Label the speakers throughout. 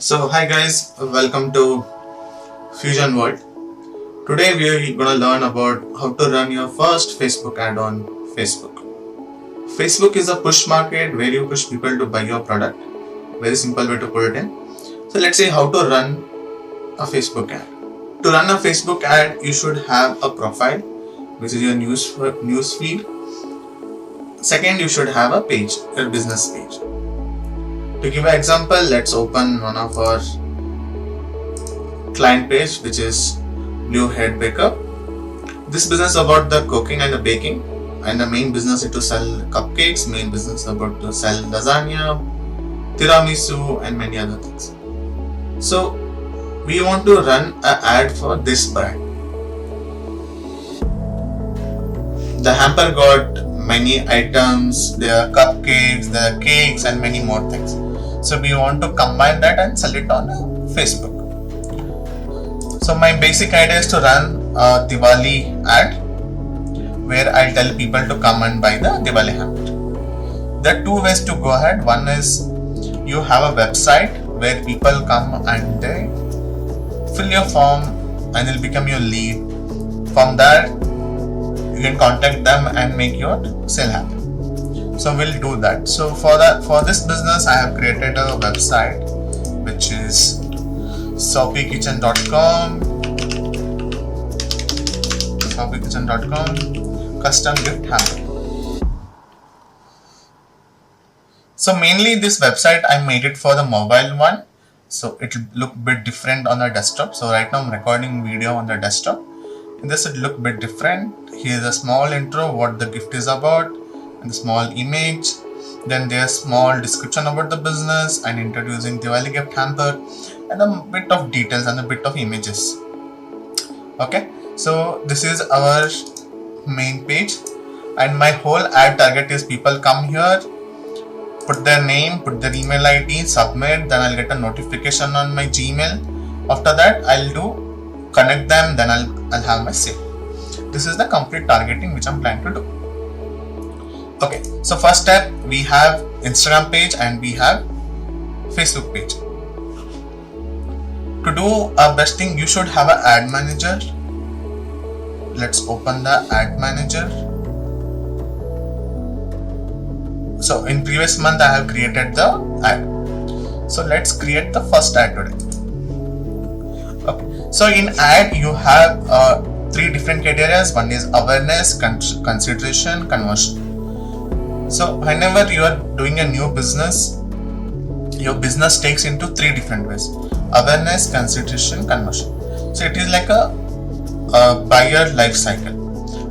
Speaker 1: So hi guys, welcome to Fusion World. Today we are going to learn about how to run your first Facebook ad on Facebook. Facebook is a push market where you push people to buy your product. Very simple way to put it in. So let's see how to run a Facebook ad. To run a Facebook ad, you should have a profile, which is your news feed. Second, you should have a page, your business page. To give an example, let's open one of our client page, which is Blue Head Baker. This business is about the cooking and the baking, and the main business is to sell cupcakes, main business is about to sell lasagna, tiramisu and many other things. So we want to run an ad for this brand. The hamper got many items, there are cupcakes, there are cakes and many more things. So we want to combine that and sell it on Facebook. So my basic idea is to run a Diwali ad where I'll tell people to come and buy the Diwali hamper. There are two ways to go ahead. One is you have a website where people come and they fill your form and they'll become your lead. From there you can contact them and make your sale happen. So we'll do that. So for this business I have created a website which is soppykitchen.com custom gift hamper. So mainly this website I made it for the mobile one, so it will look a bit different on the desktop. So right now I'm recording video on the desktop. In this it look a bit different. Here's a small intro what the gift is about and a small image. Then there's small description about the business and introducing Diwali gift hamper and a bit of details and a bit of images. Okay, so this is our main page and my whole ad target is people come here, put their name, put their email ID, submit, then I'll get a notification on my Gmail. After that I'll do connect them, then I'll have my sale. This is the complete targeting which I'm planning to do. Okay, so first step we have Instagram page and we have Facebook page. To do our best thing, you should have an ad manager. Let's open the ad manager. So in previous month I have created the ad. So let's create the first ad today. Okay. So in ad you have three different criteria. One is awareness, consideration, conversion. So whenever you are doing a new business, your business takes into three different ways: awareness, consideration, conversion. So it is like a buyer life cycle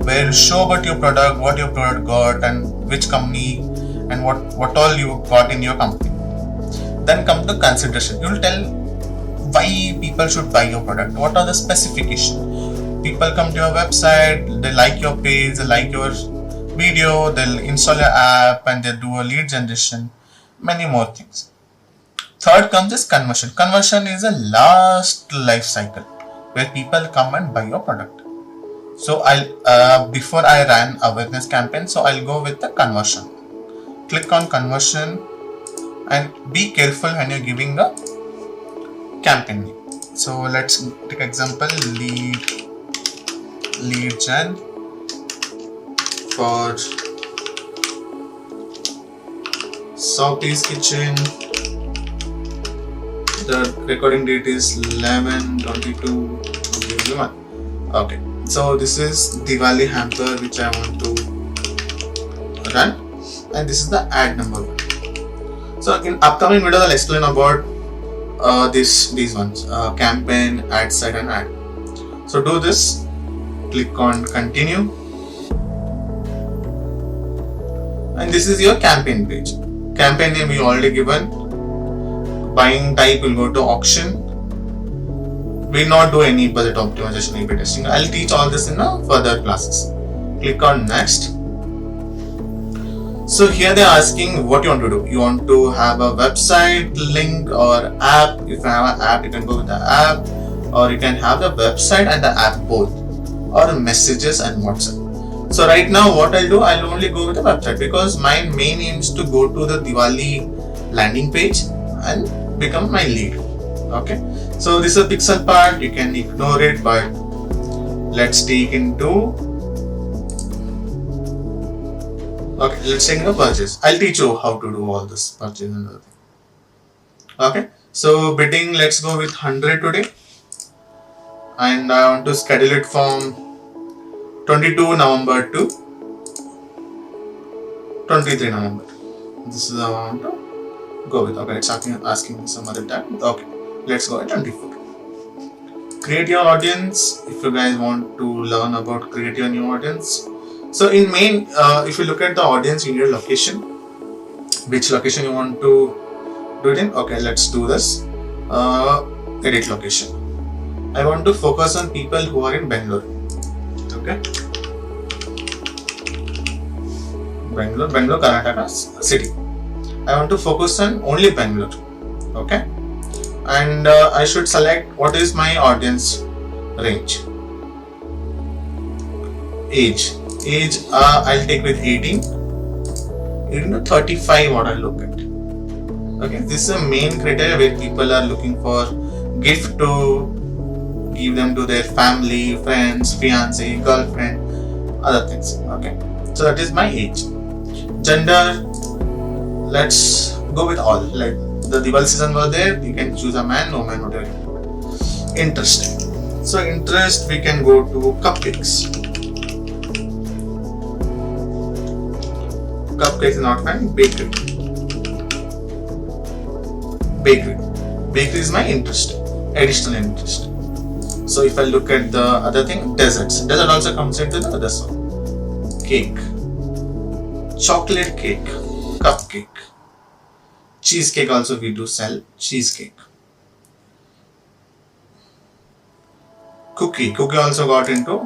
Speaker 1: where you show about your product, what your product got and which company and what all you got in your company. Then come to consideration. You will tell why people should buy your product, what are the specifications. People come to your website, they like your page, they like your video, they'll install your app and they'll do a lead generation, many more things. Third comes is conversion. Conversion is a last life cycle where people come and buy your product. So I'll before I ran awareness campaign, so I'll go with the conversion. Click on conversion and be careful when you're giving the campaign name. So let's take example lead gen for Soppy's Kitchen. The recording date is 11/22/2021. Okay, so this is Diwali hamper which I want to run, and this is the ad number 1. So in upcoming videos I'll explain about these ones, campaign, ad set and ad. So do this, click on continue, and this is your campaign page. Campaign name we already given. Buying type will go to auction. We will not do any budget optimization, A/B testing. I'll teach all this in further classes. Click on next. So here they are asking what you want to do. You want to have a website link or app. If you have an app, you can go with the app, or you can have the website and the app both, or messages and WhatsApp. So right now what I'll do, I'll only go with the website because my main aim is to go to the Diwali landing page and become my lead. Okay, so this is a pixel part, you can ignore it, but let's take into purchase. I'll teach you how to do all this purchase and other thing. Okay, so bidding, let's go with 100 today, and I want to schedule it from 22 November to 23 November. This is the amount to go with. Okay, it's asking some other time. Okay, let's go at 24. Create your audience. If you guys want to learn about create your new audience, so in main, if you look at the audience in your location, which location you want to do it in. Okay, let's do this. Edit location. I want to focus on people who are in Bangalore. Okay, Bangalore, Karnataka city. I want to focus on only Bangalore. Okay, and I should select what is my audience range. Age, I'll take with 18 to 35. What I'll look at. Okay, this is a main criteria where people are looking for gift to give them to their family, friends, fiance, girlfriend, other things. Okay, so that is my age. Gender, let's go with all. Like the Diwali season was there, you can choose a man, woman, whatever. Interest. So interest, we can go to cupcakes. Cupcakes is not fine. Bakery. Bakery is my interest, additional interest. So if I look at the other thing, desserts. Dessert also comes into the other side. Cake, chocolate cake, cupcake, cheesecake also we do sell cheesecake. Cookie also got into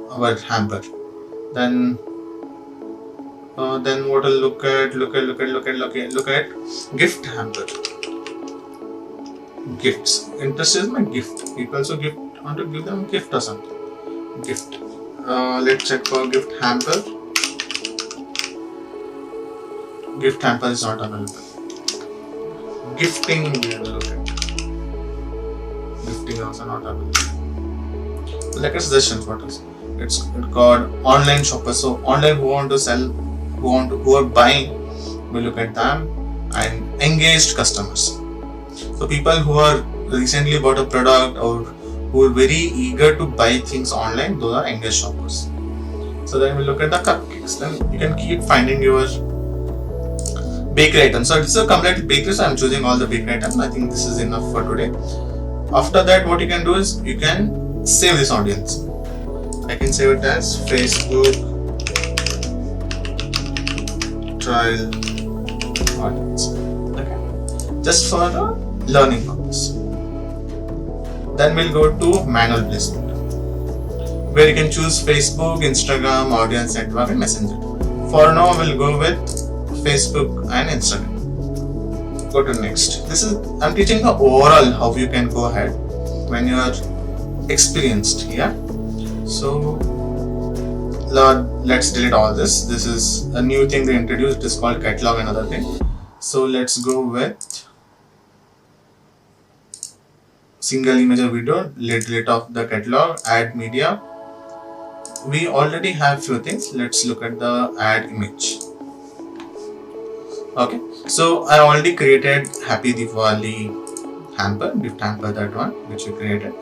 Speaker 1: our hamper. Then what I'll look at gift hamper. Gifts. Interest is my gift. People also want to give them gift or something. Gift. Let's check for gift hamper. Gift hamper is not available. Gifting we will look at. Gifting also not available. Like a suggestion for us. It's called online shoppers. So online who want to sell, who are buying, we look at them, and engaged customers. So people who are recently bought a product or who are very eager to buy things online, those are engaged shoppers. So then we look at the cupcakes. Then you can keep finding your bakery items. So it's a complete bakery, so I'm choosing all the bakery items. I think this is enough for today. After that, what you can do is you can save this audience. I can save it as Facebook trial audience. Okay, just for the learning purpose. Then we'll go to manual placement, where you can choose Facebook, Instagram, audience network, and Messenger. For now, we'll go with Facebook and Instagram. Go to next. I'm teaching the overall how you can go ahead when you are experienced here. So let's delete all this. This is a new thing they introduced. It is called catalog, another thing. So let's go with single image or video. Delete off the catalog. Add media. We already have few things. Let's look at the add image. Okay, so I already created Happy Diwali hamper, gift hamper, that one which we created.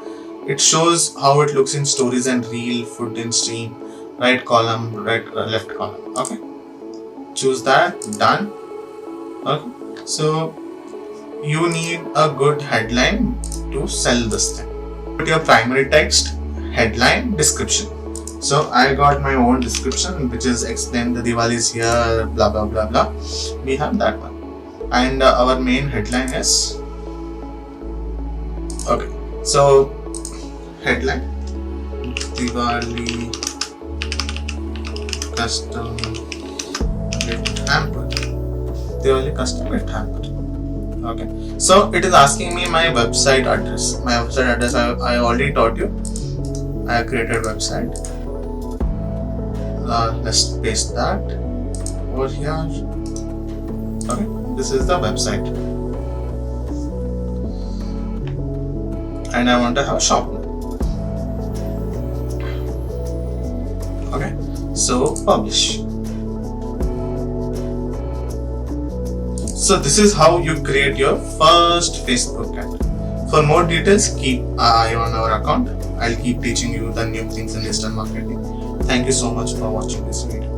Speaker 1: It shows how it looks in stories and reel, food in stream, right column, left column. Okay, choose that, done. Okay, so you need a good headline to sell this thing. Put your primary text, headline, description. So I got my own description which is explain the Diwali is here, blah blah blah blah. We have that one, and our main headline is okay. So headline, Diwali custom gift hamper. Diwali custom gift hamper. Okay. So it is asking me my website address. My website address I already taught you. I have created website. Let's paste that over here. Okay, this is the website. and I want to have a shop name. Okay, so publish. So this is how you create your first Facebook ad. For more details, keep an eye on our account. I'll keep teaching you the new things in digital marketing. Thank you so much for watching this video.